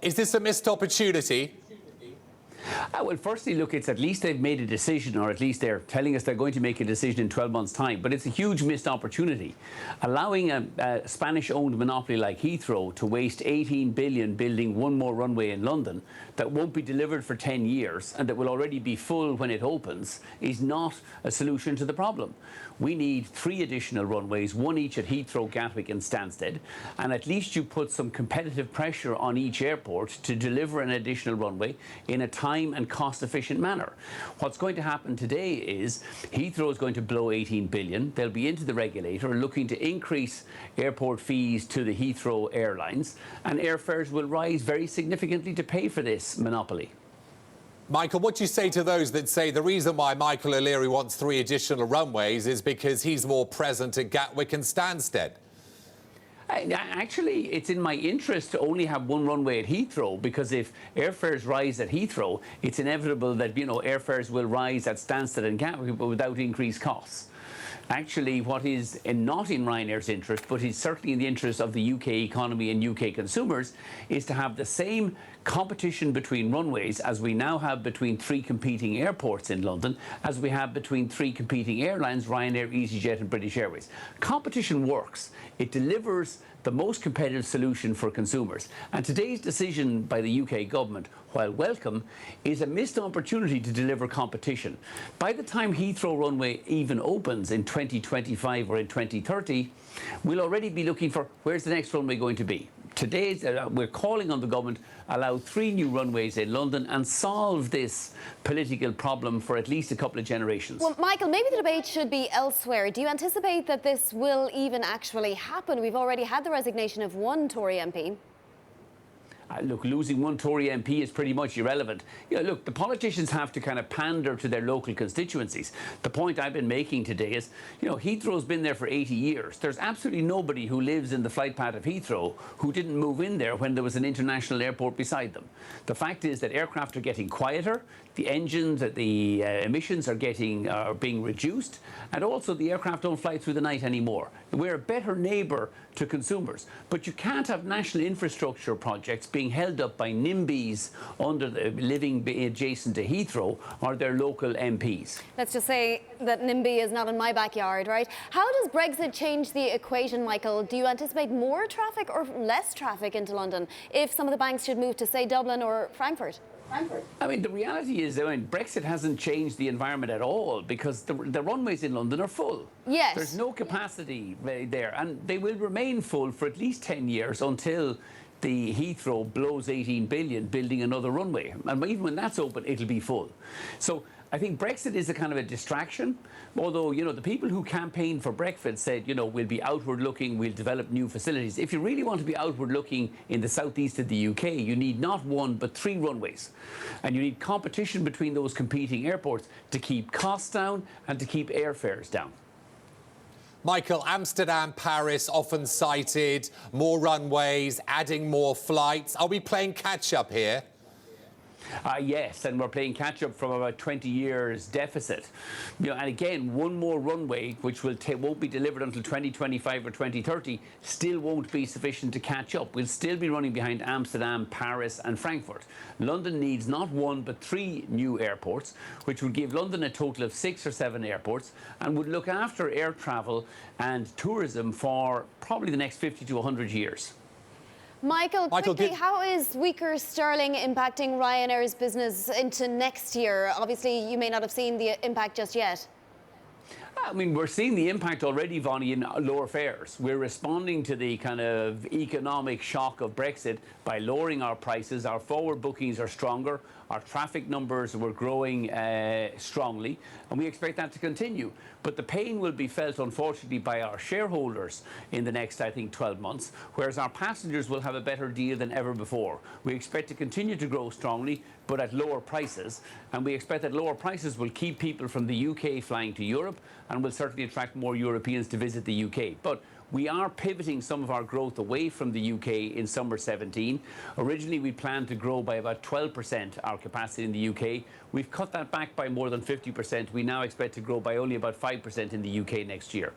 Is this a missed opportunity? Well, firstly, look, it's at least they've made a decision, or at least they're telling us they're going to make a decision in 12 months' time. But it's a huge missed opportunity. Allowing a Spanish-owned monopoly like Heathrow to waste 18 billion building one more runway in London that won't be delivered for 10 years and that will already be full when it opens is not a solution to the problem. We need 3 additional runways, one each at Heathrow, Gatwick and Stansted, and at least you put some competitive pressure on each airport to deliver an additional runway in a time and cost-efficient manner. What's going to happen today is Heathrow is going to blow 18 billion. They'll be into the regulator looking to increase airport fees to the Heathrow airlines, and airfares will rise very significantly to pay for this monopoly. Michael, what do you say to those that say the reason why Michael O'Leary wants 3 additional runways is because he's more present at Gatwick and Stansted? Actually, it's in my interest to only have one runway at Heathrow, because if airfares rise at Heathrow, it's inevitable that, airfares will rise at Stansted and Gatwick, but without increased costs. Actually, what is not in Ryanair's interest, but is certainly in the interest of the UK economy and UK consumers, is to have the same competition between runways as we now have between 3 competing airports in London, as we have between 3 competing airlines, Ryanair, EasyJet and British Airways. Competition works. It delivers the most competitive solution for consumers. And today's decision by the UK government, while welcome, is a missed opportunity to deliver competition. By the time Heathrow runway even opens in 2025 or in 2030, we'll already be looking for where's the next runway going to be. Today, we're calling on the government allow 3 new runways in London and solve this political problem for at least a couple of generations. Well, Michael, maybe the debate should be elsewhere. Do you anticipate that this will even actually happen? We've already had the resignation of one Tory MP. Look, losing one Tory MP is pretty much irrelevant. Look, the politicians have to kind of pander to their local constituencies. The point I've been making today is, Heathrow's been there for 80 years. There's absolutely nobody who lives in the flight path of Heathrow who didn't move in there when there was an international airport beside them. The fact is that aircraft are getting quieter, the engines, the emissions are being reduced, and also the aircraft don't fly through the night anymore. We're a better neighbour to consumers, but you can't have national infrastructure projects being held up by NIMBYs living adjacent to Heathrow or their local MPs. Let's just say that NIMBY is not in my backyard, right? How does Brexit change the equation, Michael? Do you anticipate more traffic or less traffic into London if some of the banks should move to, say, Dublin or Frankfurt? I mean, the reality is, Brexit hasn't changed the environment at all, because the runways in London are full. Yes. There's no capacity there, and they will remain full for at least 10 years until the Heathrow blows 18 billion building another runway. And even when that's open, it'll be full. So I think Brexit is a kind of a distraction, although, the people who campaigned for Brexit said, we'll be outward looking, we'll develop new facilities. If you really want to be outward looking in the southeast of the UK, you need not 1 but 3 runways. And you need competition between those competing airports to keep costs down and to keep airfares down. Michael, Amsterdam, Paris, often cited, more runways, adding more flights. Are we playing catch-up here? Yes, and we're playing catch-up from about 20 years deficit. And again, one more runway, which won't be delivered until 2025 or 2030, still won't be sufficient to catch up. We'll still be running behind Amsterdam, Paris and Frankfurt. London needs not 1 but 3 new airports, which would give London a total of 6 or 7 airports and would look after air travel and tourism for probably the next 50 to 100 years. Michael, quickly, how is weaker sterling impacting Ryanair's business into next year? Obviously, you may not have seen the impact just yet. I mean, we're seeing the impact already, Vonnie, in lower fares. We're responding to the kind of economic shock of Brexit by lowering our prices. Our forward bookings are stronger. Our traffic numbers were growing strongly, and we expect that to continue. But the pain will be felt, unfortunately, by our shareholders in the next, I think, 12 months, whereas our passengers will have a better deal than ever before. We expect to continue to grow strongly, but at lower prices, and we expect that lower prices will keep people from the UK flying to Europe and will certainly attract more Europeans to visit the UK. But we are pivoting some of our growth away from the UK in summer 17. Originally, we planned to grow by about 12% our capacity in the UK. We've cut that back by more than 50%. We now expect to grow by only about 5% in the UK next year.